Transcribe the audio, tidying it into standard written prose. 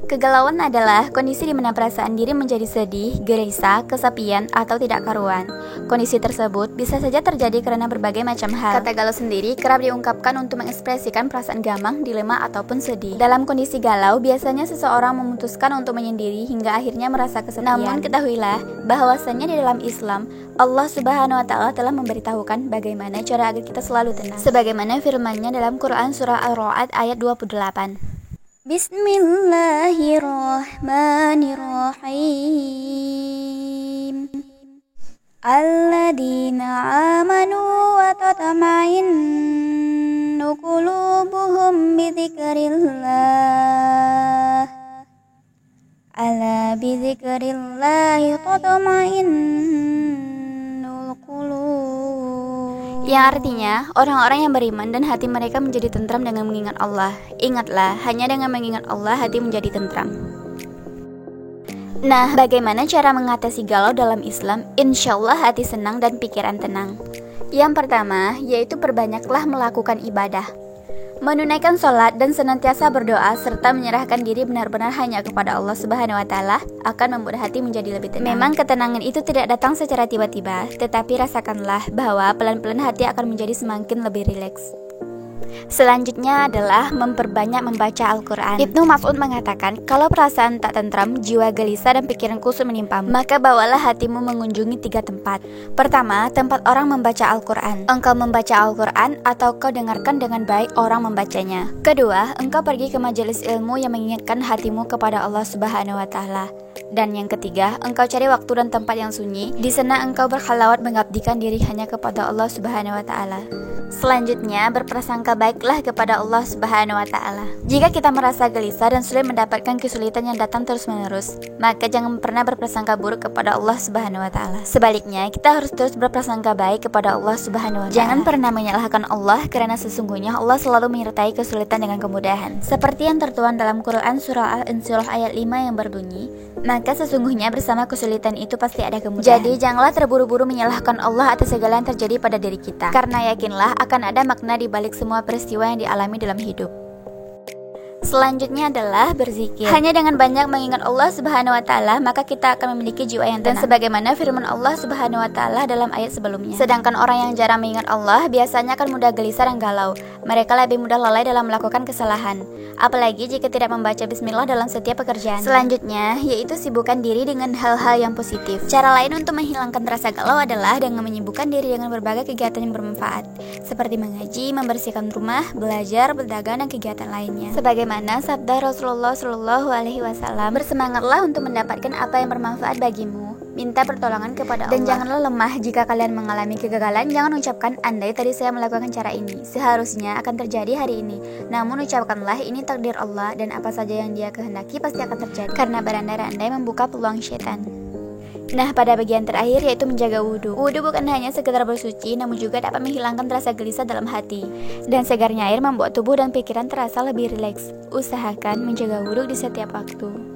Kegalauan adalah kondisi di mana perasaan diri menjadi sedih, gelisah, kesepian, atau tidak karuan. Kondisi tersebut bisa saja terjadi karena berbagai macam hal. Kata galau sendiri kerap diungkapkan untuk mengekspresikan perasaan gamang, dilema, ataupun sedih. Dalam kondisi galau, biasanya seseorang memutuskan untuk menyendiri hingga akhirnya merasa kesepian. Namun ketahuilah bahwasanya di dalam Islam, Allah Subhanahu wa Ta'ala telah memberitahukan bagaimana cara agar kita selalu tenang. Sebagaimana firman-Nya dalam Quran surah Ar-Ra'd ayat 28. Bismillahirrahmanirrahim. Alladzina amanu wa tatma'innu qulubuhum bidzikrillah. Ala bidzikrillah tatma'innul qulub. Yang artinya, orang-orang yang beriman dan hati mereka menjadi tentram dengan mengingat Allah. Ingatlah, hanya dengan mengingat Allah hati menjadi tentram. Nah, bagaimana cara mengatasi galau dalam Islam? Insya Allah hati senang dan pikiran tenang. Yang pertama, yaitu perbanyaklah melakukan ibadah. Menunaikan sholat dan senantiasa berdoa serta menyerahkan diri benar-benar hanya kepada Allah Subhanahu wa Ta'ala akan membuat hati menjadi lebih tenang. Memang ketenangan itu tidak datang secara tiba-tiba, tetapi rasakanlah bahwa pelan-pelan hati akan menjadi semakin lebih rileks. Selanjutnya adalah memperbanyak membaca Al-Quran. Ibnu Mas'ud mengatakan, kalau perasaan tak tentram, jiwa gelisah dan pikiran kusut menimpamu, maka bawalah hatimu mengunjungi 3 tempat. Pertama, tempat orang membaca Al-Quran. Engkau membaca Al-Quran atau kau dengarkan dengan baik orang membacanya. Kedua, engkau pergi ke majelis ilmu yang mengingatkan hatimu kepada Allah Subhanahu wa Ta'ala. Dan yang ketiga, engkau cari waktu dan tempat yang sunyi. Di sana engkau berkhalawat mengabdikan diri hanya kepada Allah Subhanahu wa Ta'ala. Selanjutnya, berprasangka baiklah kepada Allah Subhanahu wa Ta'ala. Jika kita merasa gelisah dan sulit mendapatkan kesulitan yang datang terus-menerus, maka jangan pernah berprasangka buruk kepada Allah Subhanahu wa Ta'ala. Sebaliknya, kita harus terus berprasangka baik kepada Allah Subhanahu wa Ta'ala. Jangan pernah menyalahkan Allah, karena sesungguhnya Allah selalu menyertai kesulitan dengan kemudahan. Seperti yang tertuang dalam Quran surah Al-Insyirah ayat 5 yang berbunyi, maka sesungguhnya bersama kesulitan itu pasti ada kemudahan. Jadi janganlah terburu-buru menyalahkan Allah atas segala yang terjadi pada diri kita, karena yakinlah akan ada makna di balik semua peristiwa yang dialami dalam hidup. Selanjutnya adalah berzikir. Hanya dengan banyak mengingat Allah Subhanahu wa Ta'ala, maka kita akan memiliki jiwa yang tenang. Dan sebagaimana firman Allah Subhanahu wa Ta'ala dalam ayat sebelumnya. Sedangkan orang yang jarang mengingat Allah biasanya akan mudah gelisah dan galau. Mereka lebih mudah lalai dalam melakukan kesalahan, apalagi jika tidak membaca bismillah dalam setiap pekerjaan. Selanjutnya, yaitu sibukkan diri dengan hal-hal yang positif. Cara lain untuk menghilangkan rasa galau adalah dengan menyibukkan diri dengan berbagai kegiatan yang bermanfaat, seperti mengaji, membersihkan rumah, belajar, berdagang, dan kegiatan lainnya. Sebagaimana sabda Rasulullah Shallallahu Alaihi Wasallam, bersemangatlah untuk mendapatkan apa yang bermanfaat bagimu. Minta pertolongan kepada Allah. Dan janganlah lemah jika kalian mengalami kegagalan. Jangan ucapkan, andai tadi saya melakukan cara ini, seharusnya akan terjadi hari ini. Namun ucapkanlah, ini takdir Allah, dan apa saja yang Dia kehendaki pasti akan terjadi. Karena berandai-andai membuka peluang syaitan. Nah, pada bagian terakhir yaitu menjaga wudhu. Wudhu bukan hanya sekedar bersuci, namun juga dapat menghilangkan rasa gelisah dalam hati. Dan segarnya air membuat tubuh dan pikiran terasa lebih rileks. Usahakan menjaga wudhu di setiap waktu.